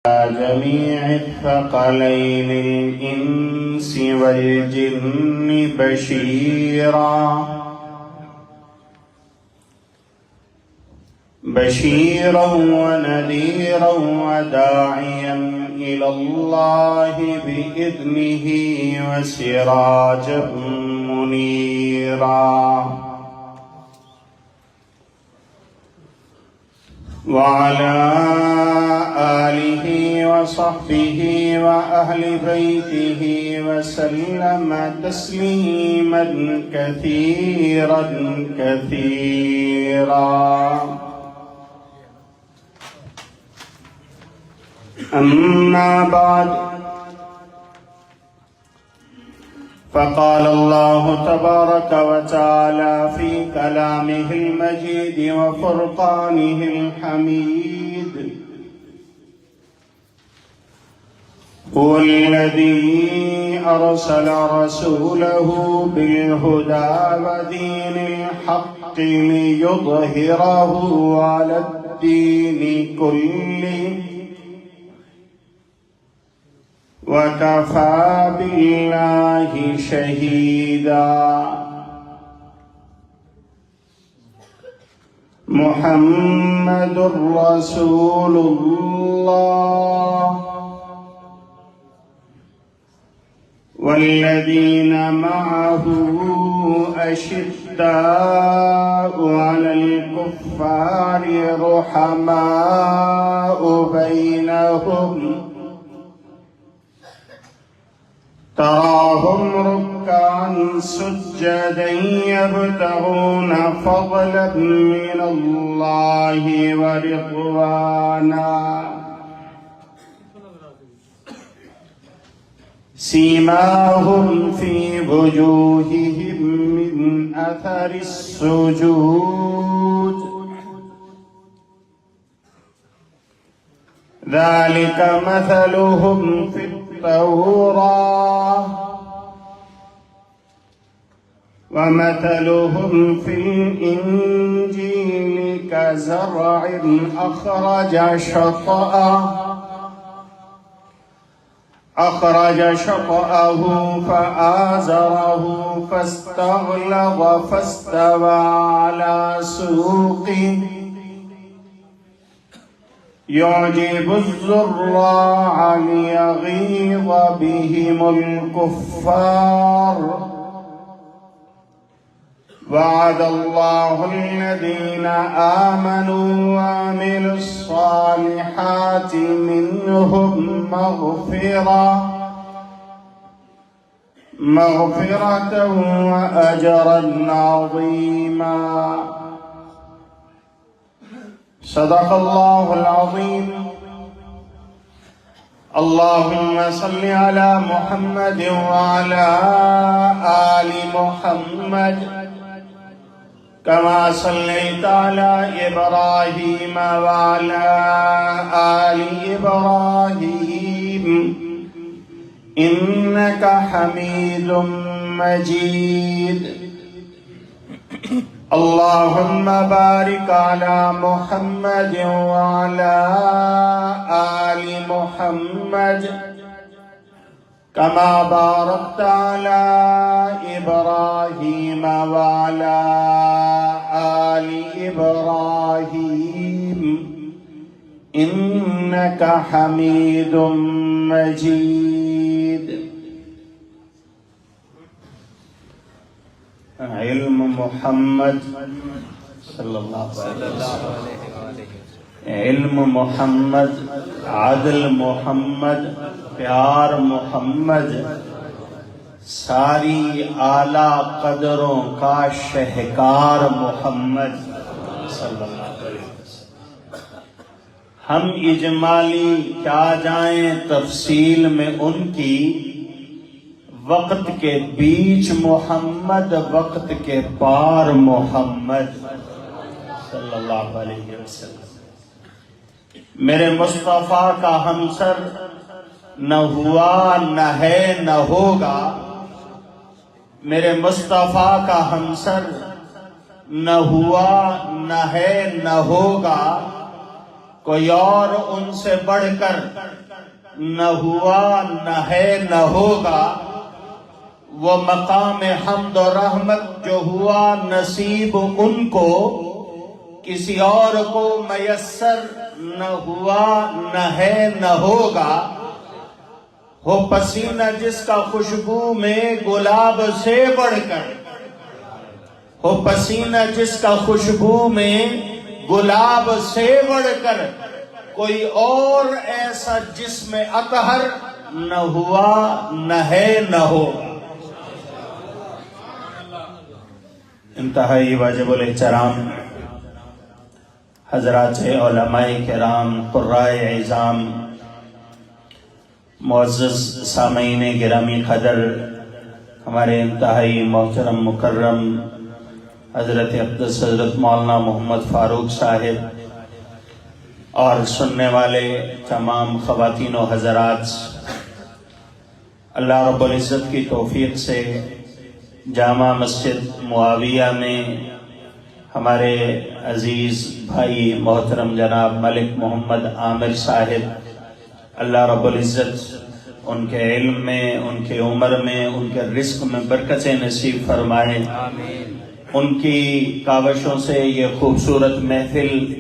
جميع الثقلين الإنس والجن بشيرا ونذيرا وداعيا إلى الله بإذنه وسراجا منيرا وعلى آله وصحبه وأهل بيته وسلم تسليما كثيرا كثيرا. أما بعد، فقال الله تبارك وتعالى في كلامه المجيد وفرقانه الحميد: هو الذي أرسل رسوله بالهدى ودين الحق ليظهره على الدين كله وكفى بالله شهيدا. محمد رسول الله والذين معه أشداء على الكفار رحماء بينهم تراهم ركعا سجدا يبتغون فضلا من الله ورضوانا سيماهم في وجوههم من أثر السجود ذلك مثلهم في التوراة ومثلهم في الإنجيل كزرع أخرج شطأه فآزره فاستغلظ فاستوى على سوقه يعجب الزراع ليغيظ بهم الكفار. وعد الله الذين آمنوا وعملوا الصالحات منهم مغفرة وأجرا عظيما. صدق الله العظيم. اللهم صل على محمد وعلى آل محمد كما صليت على إبراهيم وعلى آل إبراهيم إنك حميد مجيد. اللهم بارك على محمد وعلى آل محمد كما باركت على إبراهيم وعلى آل إبراهيم إنك حميد مجيد. علم محمد صلی اللہ علیہ وسلم، علم محمد، عدل محمد، پیار محمد، ساری اعلیٰ قدروں کا شہکار محمد صلی اللہ علیہ وسلم. ہم اجمالی کیا جائیں تفصیل میں ان کی، وقت کے بیچ محمد، وقت کے پار محمد صلی اللہ علیہ وسلم. میرے مصطفیٰ کا ہمسر نہ ہوا نہ ہے نہ ہوگا، میرے مصطفیٰ کا ہمسر نہ ہوا نہ ہے نہ ہوگا، کوئی اور ان سے بڑھ کر نہ ہوا نہ ہے نہ ہوگا، وہ مقام حمد و رحمت جو ہوا نصیب ان کو، کسی اور کو میسر نہ ہوا نہ ہے نہ ہوگا۔ ہو پسینہ جس کا خوشبو میں گلاب سے بڑھ کر، ہو پسینہ جس کا خوشبو میں گلاب سے بڑھ کر، کوئی اور ایسا جسم اطہر نہ ہوا نہ ہے نہ ہوگا۔ انتہائی واجب الاحترام حضرات علماء کرام، قرائے عظام، معزز سامعین گرامی قدر، ہمارے انتہائی محترم مکرم حضرت اقدس حضرت مولانا محمد فاروق صاحب اور سننے والے تمام خواتین و حضرات، اللہ رب العزت کی توفیق سے جامع مسجد معاویہ میں ہمارے عزیز بھائی محترم جناب ملک محمد عامر صاحب، اللہ رب العزت ان کے علم میں، ان کے عمر میں، ان کے رزق میں برکتیں نصیب فرمائے۔ ان کی کاوشوں سے یہ خوبصورت محفل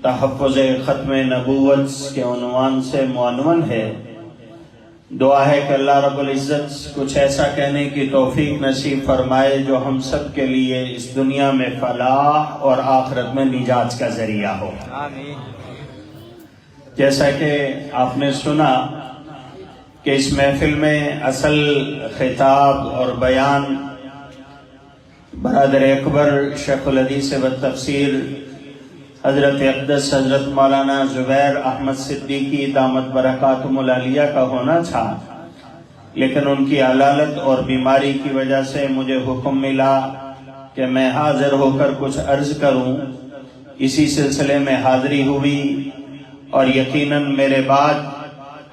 تحفظ ختم نبوت کے عنوان سے معنون ہے۔ دعا ہے کہ اللہ رب العزت کچھ ایسا کہنے کی توفیق نصیب فرمائے جو ہم سب کے لیے اس دنیا میں فلاح اور آخرت میں نجات کا ذریعہ ہو۔ جیسا کہ آپ نے سنا کہ اس محفل میں اصل خطاب اور بیان برادر اکبر شیخ الحدیث و تفسیر حضرت اقدس حضرت مولانا زبیر احمد صدیقی دامت برکاتہم العالیہ کا ہونا تھا، لیکن ان کی علالت اور بیماری کی وجہ سے مجھے حکم ملا کہ میں حاضر ہو کر کچھ عرض کروں۔ اسی سلسلے میں حاضری ہوئی، اور یقیناً میرے بعد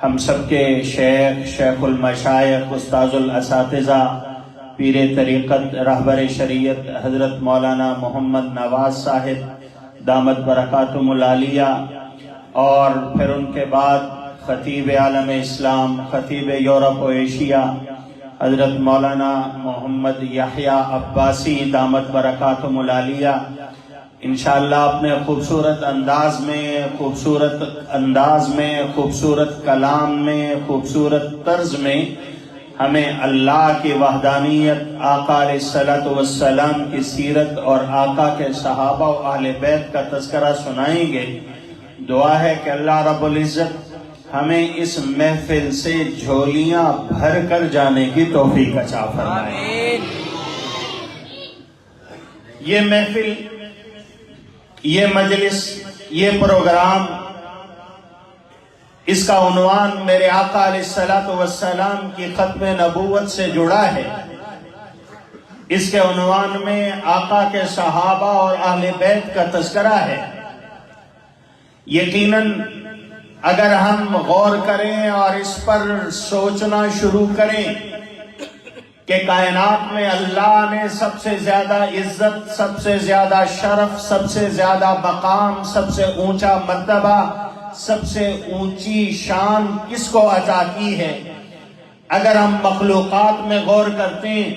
ہم سب کے شیخ المشائخ، استاذ الاساتذہ، پیر طریقت، رہبر شریعت حضرت مولانا محمد نواز صاحب دامت برکاتہم العالیہ، اور پھر ان کے بعد خطیب عالم اسلام، خطیب یورپ و ایشیا حضرت مولانا محمد یحییٰ عباسی دامت برکاتہم العالیہ، انشاءاللہ اپنے خوبصورت انداز میں، خوبصورت کلام میں، خوبصورت طرز میں ہمیں اللہ کی وحدانیت، آقا علیہ الصلوۃ والسلام کی سیرت اور آقا کے صحابہ و اہل بیت کا تذکرہ سنائیں گے۔ دعا ہے کہ اللہ رب العزت ہمیں اس محفل سے جھولیاں بھر کر جانے کی توفیق عطا فرمائے۔ یہ محفل، یہ مجلس، یہ پروگرام، اس کا عنوان میرے آقا علیہ الصلوۃ والسلام کی ختم نبوت سے جڑا ہے۔ اس کے عنوان میں آقا کے صحابہ اور اہل بیت کا تذکرہ ہے۔ یقیناً اگر ہم غور کریں اور اس پر سوچنا شروع کریں کہ کائنات میں اللہ نے سب سے زیادہ عزت، سب سے زیادہ شرف، سب سے زیادہ مقام، سب سے اونچا مرتبہ، سب سے اونچی شان کس کو عطا کی ہے، اگر ہم مخلوقات میں غور کرتے ہیں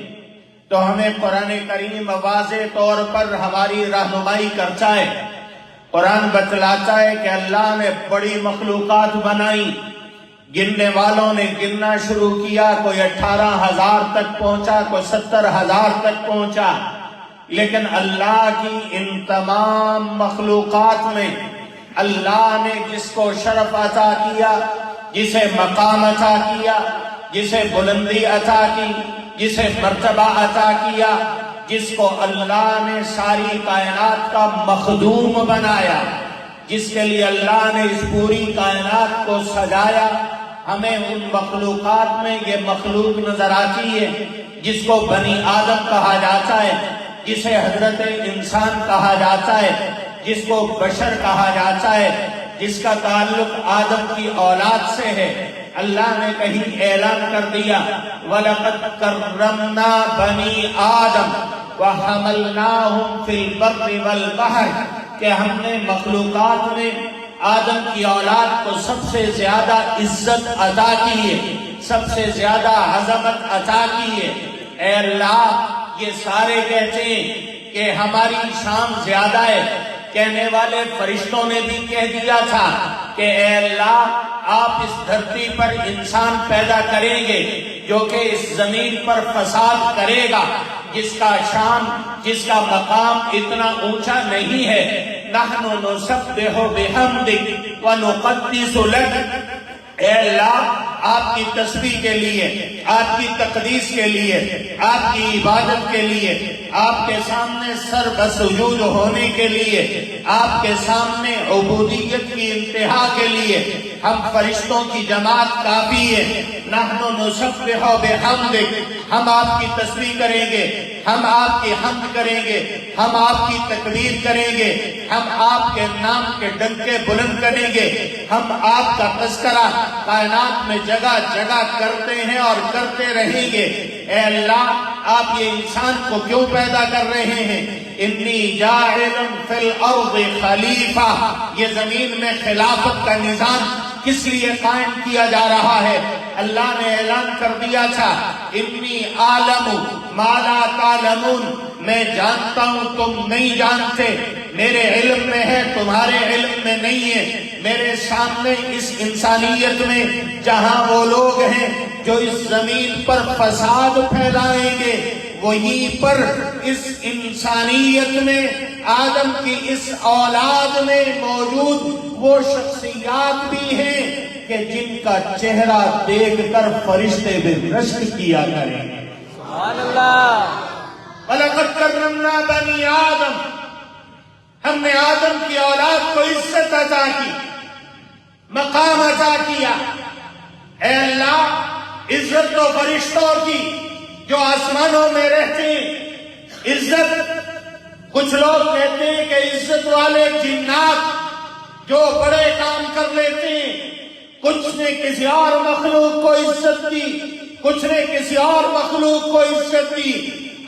تو ہمیں قرآن کریم واضح طور پر ہماری رہنمائی کرتا ہے۔ قرآن بتلاتا ہے کہ اللہ نے بڑی مخلوقات بنائی، گننے والوں نے گننا شروع کیا، کوئی 18,000 تک پہنچا، کوئی 70,000 تک پہنچا، لیکن اللہ کی ان تمام مخلوقات میں اللہ نے جس کو شرف عطا کیا، جسے مقام عطا کیا، جسے بلندی عطا کی، جسے مرتبہ عطا کیا، جس کو اللہ نے ساری کائنات کا مخدوم بنایا، جس کے لیے اللہ نے اس پوری کائنات کو سجایا، ہمیں ان مخلوقات میں یہ مخلوق نظر آتی ہے جس کو بنی آدم کہا جاتا ہے، جسے حضرت انسان کہا جاتا ہے، جس کو بشر کہا جاتا ہے، جس کا تعلق آدم کی اولاد سے ہے۔ اللہ نے کہیں اعلان کر دیا وَلَقَدْ كَرَّمْنَا بَنِي آدم وَحَمَلْنَاهُمْ فِي الْبَرِّ وَالْبَحْرِ، کہ ہم نے مخلوقات میں آدم کی اولاد کو سب سے زیادہ عزت عطا کی ہے، سب سے زیادہ عظمت عطا کی ہے۔ اے اللہ، یہ سارے کہتے ہیں کہ ہماری شان زیادہ ہے، کہنے والے فرشتوں نے بھی کہہ دیا تھا کہ اے اللہ، آپ اس دھرتی پر انسان پیدا کریں گے جو کہ اس زمین پر فساد کرے گا، جس کا شان، جس کا مقام اتنا اونچا نہیں ہے۔ نحن نسبح بحمدک ونقدس لک، اے اللہ، آپ کی تسبیح کے لیے، آپ کی تقدیس کے لیے، آپ کی عبادت کے لیے، آپ کے سامنے سر بسجود ہونے کے لیے، آپ کے سامنے عبودیت کی انتہا کے لیے ہم فرشتوں کی جماعت کافی ہے۔ نحن نسبح بحمدک، ہم آپ کی تسبیح کریں گے، ہم آپ کی حمد کریں گے، ہم آپ کی تکبیر کریں گے، ہم آپ کے نام کے ڈنکے بلند کریں گے، ہم آپ کا تذکرہ کائنات میں جگہ جگہ کرتے ہیں اور کرتے رہیں گے۔ اے اللہ، آپ یہ انسان کو کیوں پیدا کر رہے ہیں؟ انی جاعل فی الارض خلیفہ، یہ زمین میں خلافت کا نظام کس لیے قائم کیا جا رہا ہے؟ اللہ نے اعلان کر دیا تھا، انی عالم ما لا تعلمون، میں جانتا ہوں تم نہیں جانتے، میرے علم میں ہے تمہارے علم میں نہیں ہے۔ میرے سامنے اس انسانیت میں جہاں وہ لوگ ہیں جو اس زمین پر فساد پھیلائیں گے، وہیں پر اس انسانیت میں، آدم کی اس اولاد میں موجود وہ شخصیات بھی ہیں کہ جن کا چہرہ دیکھ کر فرشتے بھی رشک کیا کریں گے۔ سبحان اللہ۔ وَلَقَدْ كَرَّمْنَا بَنِي آدم، ہم نے آدم کی اولاد کو عزت عطا کی، مقام عطا کیا۔ اے اللہ، عزت تو فرشتوں کی جو آسمانوں میں رہتے ہیں، عزت کچھ لوگ کہتے ہیں کہ عزت والے جنات جو بڑے کام کر لیتے ہیں، کچھ نے کسی اور مخلوق کو عزت دی، کچھ نے کسی اور مخلوق کو عزت دی۔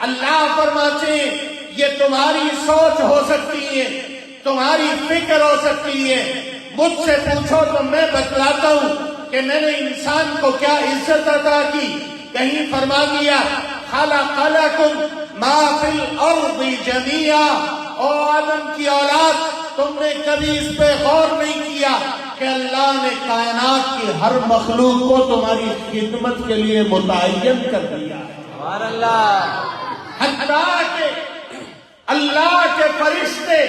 اللہ فرماتے ہیں یہ تمہاری سوچ ہو سکتی ہے، تمہاری فکر ہو سکتی ہے، مجھ سے پوچھو تو میں بتلاتا ہوں کہ میں نے انسان کو کیا عزت عطا کی۔ کہیں فرما دیا خلق لکم ما فی الارض جمیعا، او آدم کی اولاد، تم نے کبھی اس پہ غور نہیں کیا کہ اللہ نے کائنات کی ہر مخلوق کو تمہاری خدمت کے لیے متعین کر دیا ہے۔ سبحان اللہ۔ حتیٰ کہ اللہ کے فرشتے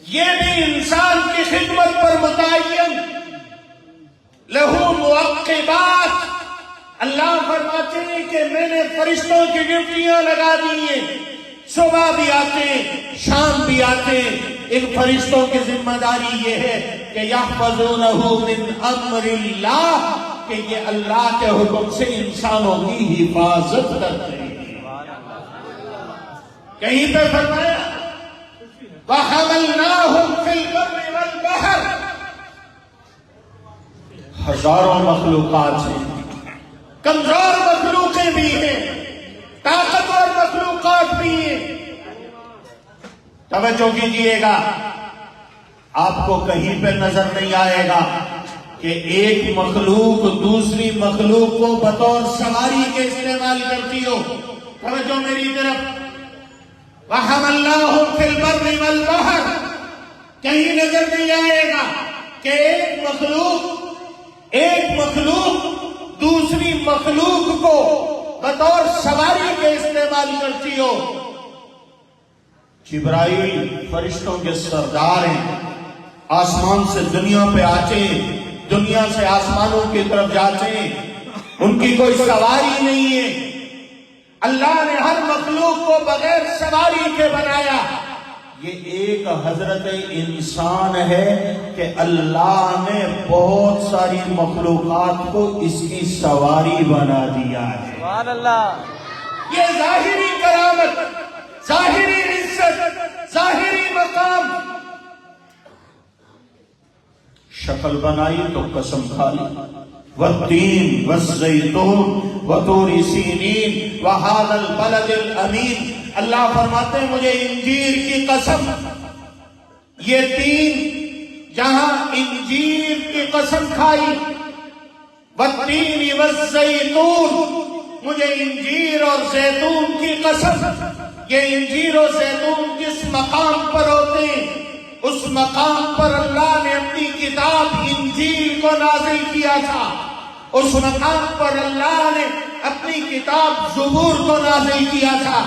یہ بھی انسان کی خدمت پر متعین، لہو معقبات، اللہ فرماتے ہیں کہ میں نے فرشتوں کی ڈیوٹیاں لگا دی ہیں، صبح بھی آتے ہیں، شام بھی آتے ہیں۔ ان فرشتوں کی ذمہ داری یہ ہے کہ یحفظونہ من امر اللہ، کہ یہ اللہ کے حکم سے انسانوں کی حفاظت کرتے ہیں۔ کہیں پہ فرمایا وَحَمَلْنَاهُمْ فِي الْبَرِّ وَالْبَحْرِ، ہزاروں مخلوقات ہیں، کمزور مخلوقیں بھی ہیں، طاقتور مخلوقات بھی ہیں۔ توجہ کیجئے گا، آپ کو کہیں پہ نظر نہیں آئے گا کہ ایک مخلوق دوسری مخلوق کو بطور سواری کے استعمال کرتی ہو۔ توجہ میری طرف، وَحَمَلْنَاهُمْ فِي الْبَرِّ وَالْبَحْرِ، کہیں نظر نہیں آئے گا کہ ایک مخلوق دوسری مخلوق کو بطور سواری کے استعمال کرتی ہو۔ جبرائیل فرشتوں کے سردار ہیں، آسمان سے دنیا پہ آتے ہیں، دنیا سے آسمانوں کی طرف جاتے ہیں، ان کی کوئی سواری نہیں ہے۔ اللہ نے ہر مخلوق کو بغیر سواری کے بنایا۔ یہ ایک حضرت انسان ہے کہ اللہ نے بہت ساری مخلوقات کو اس کی سواری بنا دیا ہے۔ سبحان اللہ۔ یہ ظاہری کرامت، ظاہری عزت، ظاہری مقام، شکل بنائی تو قسم کھا لی، والتین والزیتون وطور سینین وہذا البلد الامین۔ اللہ فرماتے ہیں مجھے انجیر کی قسم، یہ تین جہاں انجیر کی قسم کھائی، والتین والزیتون، مجھے انجیر اور زیتون کی قسم، یہ انجیر اور زیتون جس مقام پر ہوتے ہیں اس مقام پر اللہ نے اپنی کتاب انجیل کو نازل کیا تھا، اس مقام پر اللہ نے اپنی کتاب زبور کو نازل کیا تھا۔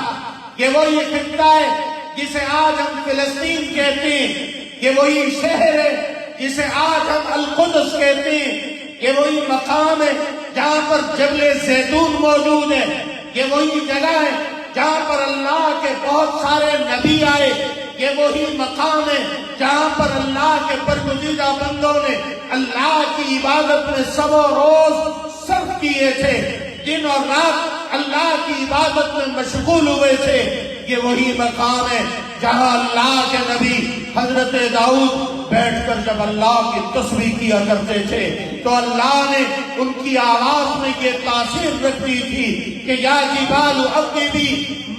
یہ وہی خطہ ہے جسے آج ہم فلسطین کہتے ہیں، یہ وہی شہر ہے جسے آج ہم القدس کہتے ہیں، یہ وہی مقام ہے جہاں پر جبل زیتون موجود ہے، یہ وہی جگہ ہے جہاں پر اللہ کے بہت سارے نبی آئے، یہ وہی مقام ہے جہاں پر اللہ کے برگزیدہ بندوں نے اللہ کی عبادت میں شب و روز صرف کیے تھے، دن اور رات اللہ کی عبادت میں مشغول ہوئے تھے۔ یہ وہی مقام ہے جہاں اللہ کے نبی حضرت داؤد بیٹھ کر جب اللہ کی تسبیح کیا کرتے تھے تو اللہ نے ان کی آواز میں یہ تاثیر رکھ دی تھی کہ یا جبال اوبی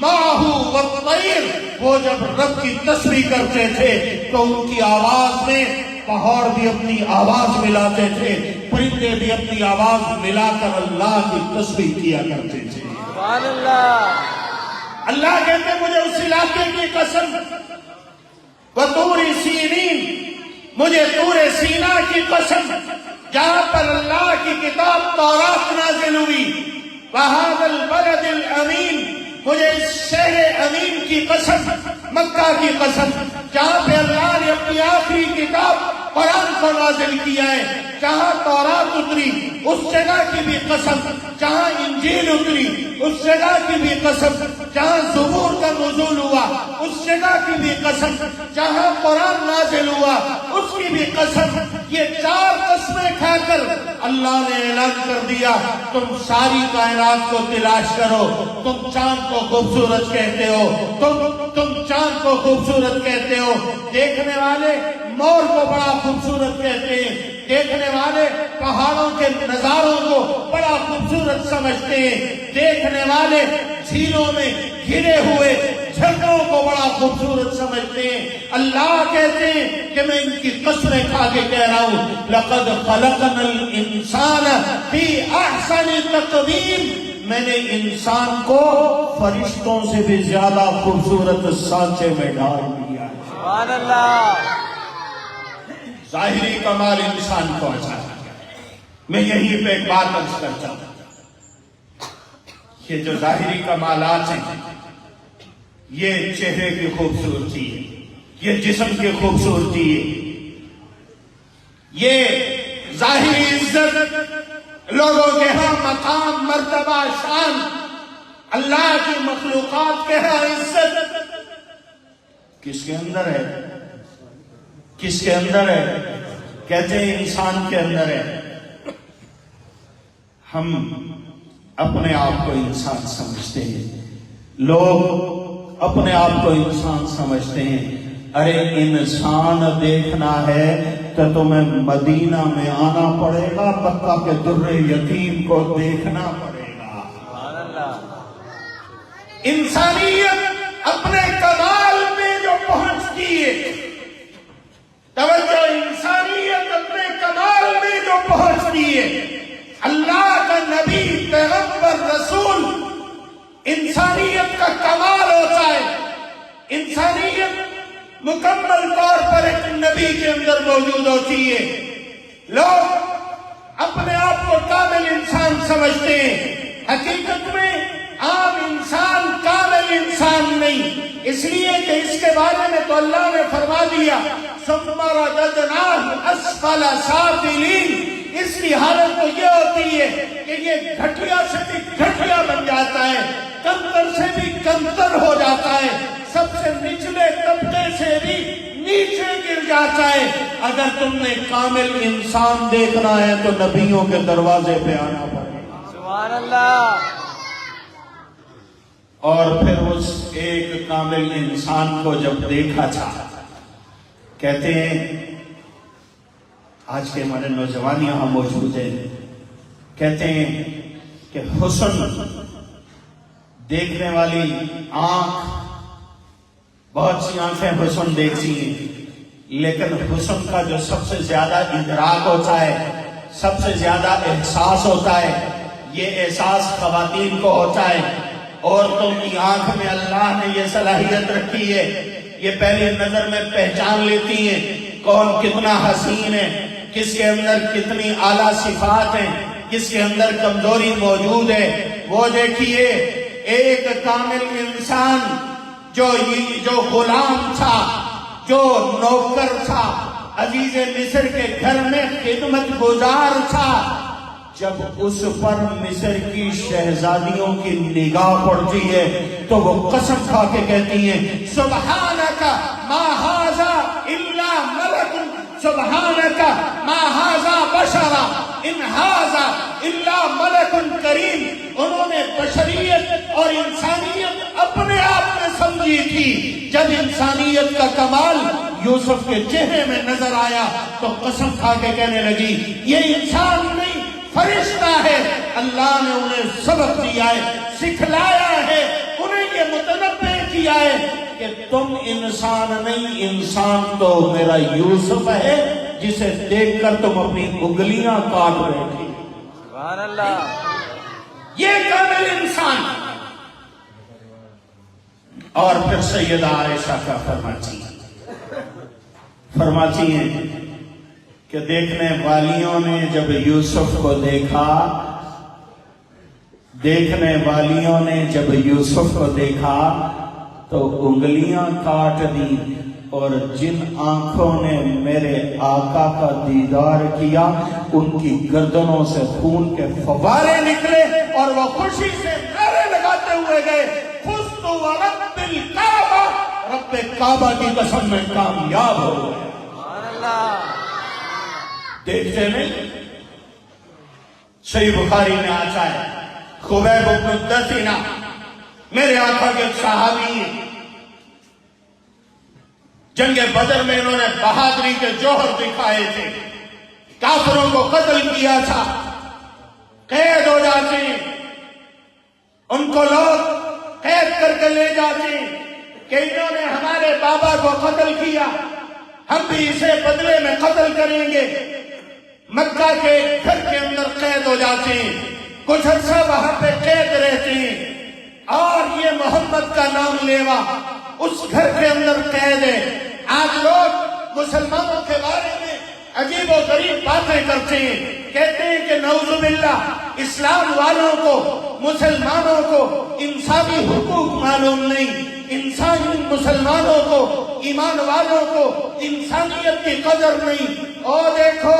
معہ والطیر، وہ جب رب کی تسبیح کرتے تھے تو ان کی آواز میں پہاڑ بھی اپنی آواز ملاتے تھے، پرندے بھی اپنی آواز ملا کر اللہ کی تسبیح کیا کرتے تھے۔ سبحان اللہ۔ اللہ کہتے ہیں مجھے اس علاقے کی قسم، وطور سینین، مجھے طور سینا کی قسم جہاں پر اللہ کی کتاب تورات نازل ہوئی، وَهَذَا الْبَلَدِ الْأَمِينَ، مجھے اس شہر امین کی قسم، مکہ کی قسم جہاں پہ اللہ نے اپنی آخری کتاب قرآن کو نازل کیا ہے، جہاں تورات اتری اس جگہ کی بھی قسم، جہاں انجیل اتری اس جگہ کی بھی قسم، جہاں زبور کا نزول ہوا اس جگہ کی بھی قسم، جہاں قرآن نازل ہوا اس کی بھی قسم۔ یہ چار قسمیں کھا کر اللہ نے اعلان کر دیا تم ساری کائنات کو تلاش کرو، تم چاند کو خوبصورت کہتے ہو، تم چاند کو خوبصورت کہتے ہو، دیکھنے والے مور کو بڑا خوبصورت کہتے ہیں، دیکھنے والے پہاڑوں کے نظاروں کو بڑا خوبصورت سمجھتے ہیں، دیکھنے والے جھیلوں میں گھرے ہوئے جھرنوں کو بڑا خوبصورت سمجھتے ہیں۔ اللہ کہتے ہیں کہ میں ان کی قسمیں کھا کے کہہ رہا ہوں لَقَدْ خَلَقْنَا الْإِنسَانَ فِي أَحْسَنِ تَقْوِيمٍ، میں نے انسان کو فرشتوں سے بھی زیادہ خوبصورت سانچے میں ڈال دیا ہے۔ سبحان اللہ۔ ظاہری کمال انسان کو اچھا ہے۔ میں یہیں پہ ایک بات عرض کرتا ہوں، یہ جو ظاہری کمالات ہیں یہ چہرے کی خوبصورتی ہے، یہ جسم کی خوبصورتی ہے، یہ ظاہری عزت، لوگوں کے ہاں مقام، مرتبہ، شان، اللہ کی مخلوقات کے ہاں عزت کس کے اندر ہے؟ کس کے اندر ہے؟ کہتے ہیں انسان کے اندر ہے۔ ہم اپنے آپ کو انسان سمجھتے ہیں، لوگ اپنے آپ کو انسان سمجھتے ہیں۔ ارے انسان دیکھنا ہے تو تمہیں مدینہ میں آنا پڑے گا، مکہ کے در یتیم کو دیکھنا پڑے گا۔ انسانیت اپنے کمال میں جو پہنچتی ہے، توجہ، انسانیت اپنے کمال میں جو پہنچتی ہے، اللہ کا نبی، پیغمبر، رسول، انسانیت کا کمال ہوتا ہے۔ انسانیت مکمل طور پر ایک نبی کے اندر موجود ہوتی ہے۔ لوگ اپنے آپ کو کامل انسان سمجھتے ہیں، حقیقت میں عام انسان کامل انسان نہیں، اس لیے کہ اس کے بارے میں تو اللہ نے فرما دیا ثم رددناہ اسفل سافلین، اس کی حالت تو یہ ہوتی ہے کہ یہ گھٹیا سے بھی گھٹیا بن جاتا ہے، کمتر سے بھی کمتر ہو جاتا ہے، سب سے نچلے طبقے سے بھی نیچے گر جاتا ہے۔ اگر تم نے کامل انسان دیکھنا ہے تو نبیوں کے دروازے پہ آنا پڑے گا۔ سبحان اللہ۔ اور پھر اس ایک کامل انسان کو جب دیکھا تھا، کہتے ہیں آج کے ہمارے نوجوان یہاں موجود ہیں، کہتے ہیں کہ حسن دیکھنے والی آنکھ، بہت سی آنکھیں حسن دیکھتی ہیں، لیکن حسن کا جو سب سے زیادہ ادراک ہوتا ہے، سب سے زیادہ احساس ہوتا ہے، یہ احساس خواتین کو ہوتا ہے۔ عورتوں کی آنکھ میں اللہ نے یہ صلاحیت رکھی ہے، یہ پہلی نظر میں پہچان لیتی ہیں کون کتنا حسین ہے، کس کے اندر کتنی اعلیٰ صفات ہیں، کس کے اندر کمزوری موجود ہے۔ وہ دیکھیے ایک کامل انسان جو غلام تھا، جو نوکر تھا، عزیز مصر کے گھر میں خدمت گزار تھا، جب اس پر مصر کی شہزادیوں کی نگاہ پڑتی ہے تو وہ قسم کھا کے کہتی ہیں سبحانک ما ھذا الا ملک، سبحانک ما ھذا بشر ان ھذا الا ملک کریم۔ انہوں نے بشریت اور انسانیت اپنے آپ میں سمجھی تھی، جب انسانیت کا کمال یوسف کے چہرے میں نظر آیا تو قسم کھا کے کہنے لگی یہ انسان نہیں فرشتہ ہے۔ اللہ نے انہیں سبق دیا ہے، سکھلایا ہے، انہیں یہ متنبہ کیا ہے کہ تم انسان نہیں، انسان تو میرا یوسف ہے جسے دیکھ کر تم اپنی انگلیاں کاٹ بیٹھی۔ سبحان اللہ۔ یہ کامل انسان۔ اور پھر سیدہ عائشہ کا فرماتی ہیں کہ دیکھنے والیوں نے جب یوسف کو دیکھا، تو انگلیاں کاٹ دی، اور جن آنکھوں نے میرے آقا کا دیدار کیا ان کی گردنوں سے خون کے فوارے نکلے اور وہ خوشی سے نعرے لگاتے ہوئے گئے فزت ورب الکعبہ، رب کعبہ کی قسم میں کامیاب ہو گئے۔ سبحان اللہ۔ دیکھتے نہیں؟ صحیح بخاری میں آتا ہے خبیب بن الدثنہ میرے آقا کے صحابی ہیں، جنگ بدر میں انہوں نے بہادری کے جوہر دکھائے تھے، کافروں کو قتل کیا تھا، قید ہو جاتے ہیں، ان کو لوگ قید کر کے لے جاتے ہیں کہ انہوں نے ہمارے بابا کو قتل کیا، ہم بھی اسے بدلے میں قتل کریں گے۔ مکہ کے گھر کے اندر قید ہو جاتے ہیں، کچھ عرصہ وہاں پہ قید رہتے ہیں، اور یہ محمد کا نام لیوا اس گھر کے اندر قید ہے۔ آج لوگ مسلمانوں کے بارے میں عجیب و غریب باتیں کرتے ہیں، کہتے ہیں کہ نعوذ باللہ اسلام والوں کو، مسلمانوں کو انسانی حقوق معلوم نہیں، انسانی مسلمانوں کو، ایمان والوں کو انسانیت کی قدر نہیں۔ اور دیکھو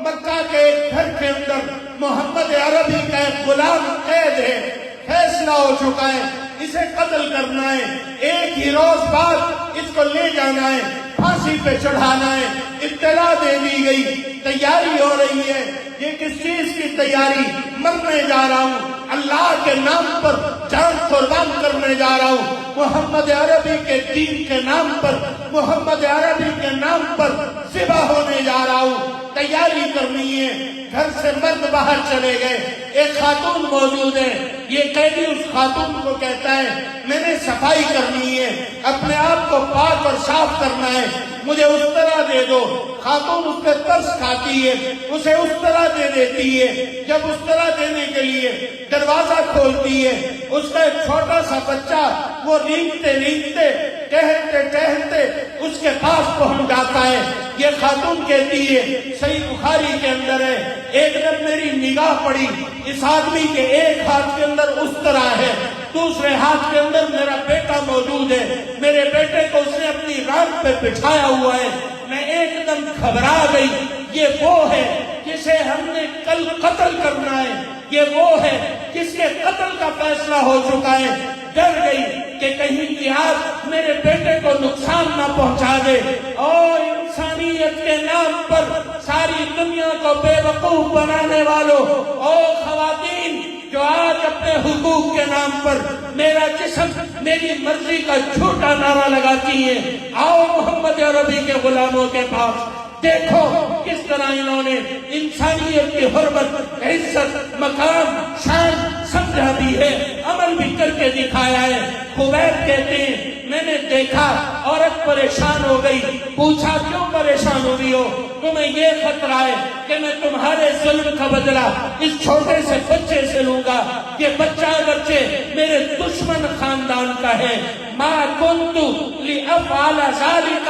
مکہ کے ایک گھر کے اندر محمد عربی کا ایک غلام قید ہے، فیصلہ ہو چکا ہے اسے قتل کرنا ہے، ایک ہی روز بعد اس کو لے جانا ہے، پھانسی پہ چڑھانا ہے۔ اطلاع دے دی گئی، تیاری ہو رہی ہے۔ یہ کس چیز کی تیاری؟ مرنے جا رہا ہوں، اللہ کے نام پر جان قربان کرنے جا رہا ہوں، محمد عربی کے دین کے نام پر، محمد عربی کے نام پر ذبح ہونے جا رہا ہوں، تیاری کرنی ہے۔ گھر سے مرد باہر چلے گئے، ایک خاتون موجود ہے، یہ قیدی اس خاتون کو کہتا ہے میں نے صفائی کرنی ہے، اپنے آپ کو پاک اور صاف کرنا ہے، مجھے اس طرح دے دو۔ خاتون اس پہ ترس کھاتی ہے، اسے اس طرح دے دیتی ہے۔ جب اس طرح دینے کے لیے دروازہ کھولتی ہے، اس کا ایک چھوٹا سا بچہ وہ رینگتے رینگتے ٹہلتے ٹہلتے اس کے پاس پہنچ جاتا ہے۔ یہ خاتون کہتی ہے، صحیح بخاری کے اندر ہے، ایک دن میری نگاہ پڑی، اس آدمی کے ایک ہاتھ کے اندر اس طرح ہے، دوسرے ہاتھ کے اندر میرا بیٹا موجود ہے، میرے بیٹے کو اس نے اپنی ران پہ بٹھایا ہوا ہے۔ میں ایک دم گھبرا گئی، یہ وہ ہے جسے ہم نے کل قتل کرنا ہے، یہ وہ ہے جس کے قتل کا فیصلہ ہو چکا ہے۔ ڈر گئی کہ کہیں جہاد میرے بیٹے کو نقصان نہ پہنچا دے۔ اور انسانیت کے نام پر ساری دنیا کو بے وقوف بنانے والوں، اور خواتین جو آج اپنے حقوق کے نام پر میرا جسم میری مرضی کا جھوٹا نعرہ لگاتی ہیں، آؤ محمد عربی کے غلاموں کے پاس، دیکھو کس طرح انہوں نے انسانیت کی حرمت، عزت، مقام، شان سمجھا دی ہے۔ عمل بھی کر کے دکھایا ہے۔ خبیب کہتے ہیں میں نے دیکھا عورت پریشان ہو گئی، پوچھا کیوں پریشان ہو رہی ہو؟ تمہیں یہ خطرہ ہے کہ میں تمہارے ظلم کا بدلہ اس چھوٹے سے بچے سے لوں گا۔ یہ بچہ بچے میرے دشمن خاندان کا ہے۔ ما کنت لأفعل ذلک،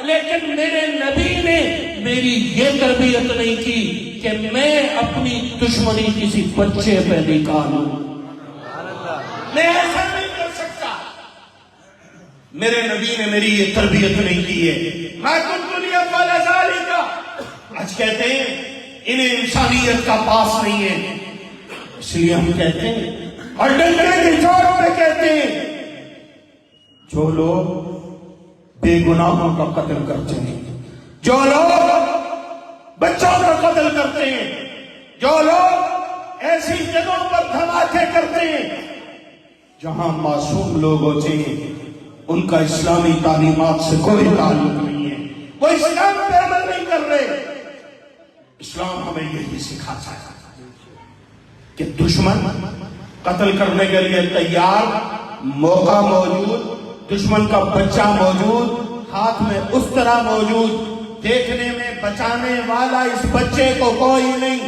لیکن میرے نبی نے میری یہ تربیت نہیں کی کہ میں اپنی دشمنی کسی بچے پہ نکالوں۔ میں ایسا نہیں کر سکتا، میرے نبی نے میری یہ تربیت نہیں کی ہے۔ ما کنت لأفعل ذلک، آج کہتے ہیں انہیں انسانیت کا پاس نہیں ہے، اس لیے ہم کہتے ہیں اور ڈنڈے کی چوٹ پہ کہتے ہیں جو لوگ بے گناہوں کا قتل کرتے ہیں، جو لوگ بچوں کا قتل کرتے ہیں، جو لوگ ایسی جگہوں پر دھماکے کرتے ہیں جہاں معصوم لوگ ہوتے ہیں، ان کا اسلامی تعلیمات سے کوئی تعلق نہیں ہے، وہ اسلام پہ عمل نہیں کر رہے۔ اسلام ہمیں یہی سکھاتا ہے کہ دشمن قتل کرنے کے لیے تیار، موقع موجود، دشمن کا بچہ موجود، ہاتھ میں اسطرہ موجود، دیکھنے میں بچانے والا اس بچے کو کوئی نہیں،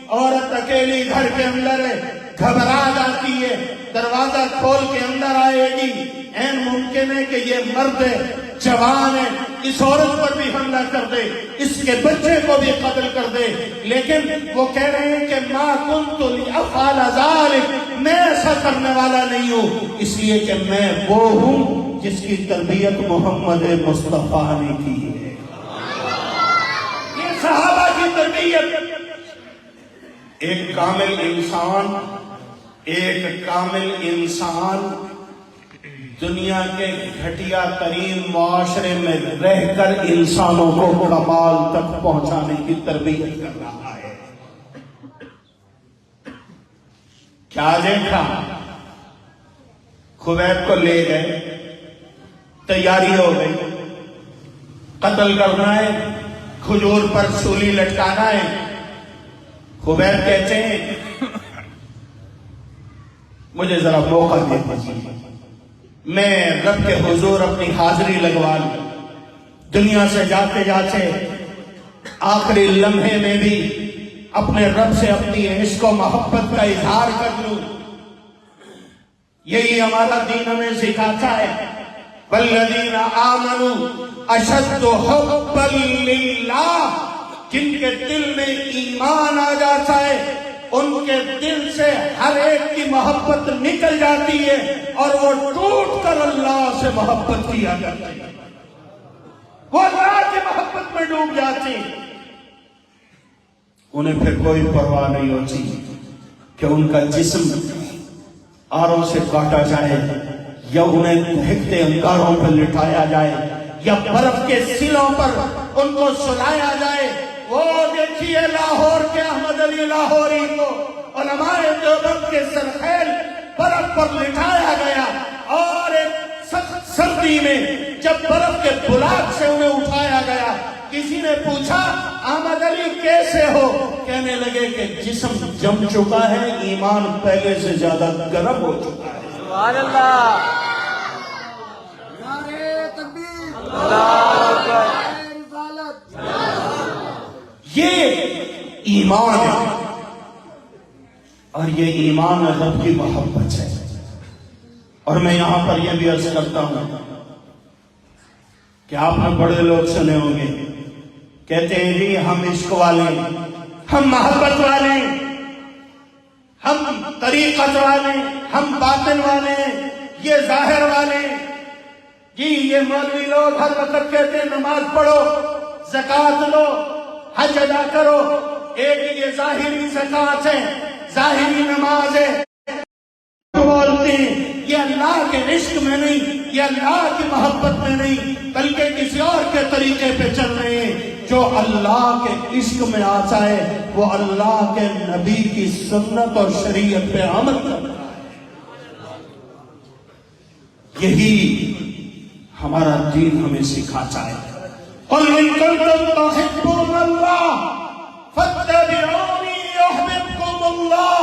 عورت اکیلی گھر کے اندر ہے، گھبرا جاتی ہے، دروازہ کھول کے اندر آئے گی، این ممکن ہے کہ یہ مرد ہے، جوان ہے، اس عورت پر بھی حملہ کر دے، اس کے بچے کو بھی قتل کر دے، لیکن وہ کہہ رہے ہیں کہ ما کنت لأفعل ذلک، میں ایسا کرنے والا نہیں ہوں، اس لیے کہ میں وہ ہوں جس کی تربیت محمد مصطفیٰ نے کی ہے۔ یہ صحابہ کی تربیت۔ ایک کامل انسان دنیا کے گھٹیا ترین معاشرے میں رہ کر انسانوں کو کمال تک پہنچانے کی تربیت کر رہا ہے۔ کیا دیکھا؟ خبیب کو لے گئے، تیاری ہو گئی، قتل کرنا ہے، کھجور پر سولی لٹکانا ہے۔ خبیب کہتے ہیں مجھے ذرا موقع دے دیجیے، میں رب کے حضور اپنی حاضری لگوا لوں، دنیا سے جاتے جاتے آخری لمحے میں بھی اپنے رب سے اپنی عشق و محبت کا اظہار کر لوں۔ یہی ہمارا دین ہمیں سکھاتا ہے، والذین آمنوا اشد حبا للہ، جن کے دل میں ایمان آ جاتا ہے ان کے دل سے ہر ایک کی محبت نکل جاتی ہے اور وہ ٹوٹ کر اللہ سے محبت کیا کرتے ہیں، وہ اللہ کی محبت میں ڈوب جاتے ہیں۔ انہیں پھر کوئی پرواہ نہیں ہوتی کہ ان کا جسم آروں سے کاٹا جائے یا انہیں دہکتے انگاروں پر لٹایا جائے یا برف کے سلوں پر ان کو سلایا جائے۔ وہ دیکھیے لاہور کے احمد علی لاہوری کو علماء دیوبند کے سرخیل برف پر لٹایا گیا، اور ایک سخت سردی میں جب برف کے بلاک سے انہیں اٹھایا گیا، کسی نے پوچھا احمد علی کیسے ہو؟ کہنے لگے کہ جسم جم چکا ہے، ایمان پہلے سے زیادہ گرم ہو چکا ہے۔ سبحان اللہ، نعرہ تکبیر، اللہ اکبر۔ یہ ایمان ہے، اور یہ ایمان رب کی محبت ہے۔ اور میں یہاں پر یہ بھی عرض کرتا ہوں کہ آپ نے بڑے لوگ سنے ہوں گے کہتے ہیں جی ہم عشق والے، ہم محبت والے، ہم طریقت والے، ہم باطن والے، یہ ظاہر والے۔ جی یہ مولوی لوگ ہر وقت کہتے ہیں نماز پڑھو، زکوٰۃ لو، حج ادا کرو، ایک یہ ظاہری زکوٰۃ ہے، ظاہری نماز ہے، بولتے ہیں یہ اللہ کے عشق میں نہیں، یہ اللہ کی محبت میں نہیں، بلکہ کسی اور کے طریقے پہ چل رہے ہیں۔ جو اللہ کے عشق میں آتا ہے وہ اللہ کے نبی کی سنت اور شریعت پہ عمل کرتا ہے۔ یہی ہمارا دین ہمیں سکھاتا ہے۔ قُلْ إِن كُنتُمْ تُحِبُّونَ اللَّهَ فَاتَّبِعُونِي يُحْبِبْكُمُ اللَّهُ۔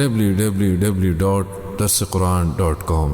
www.darsequran.com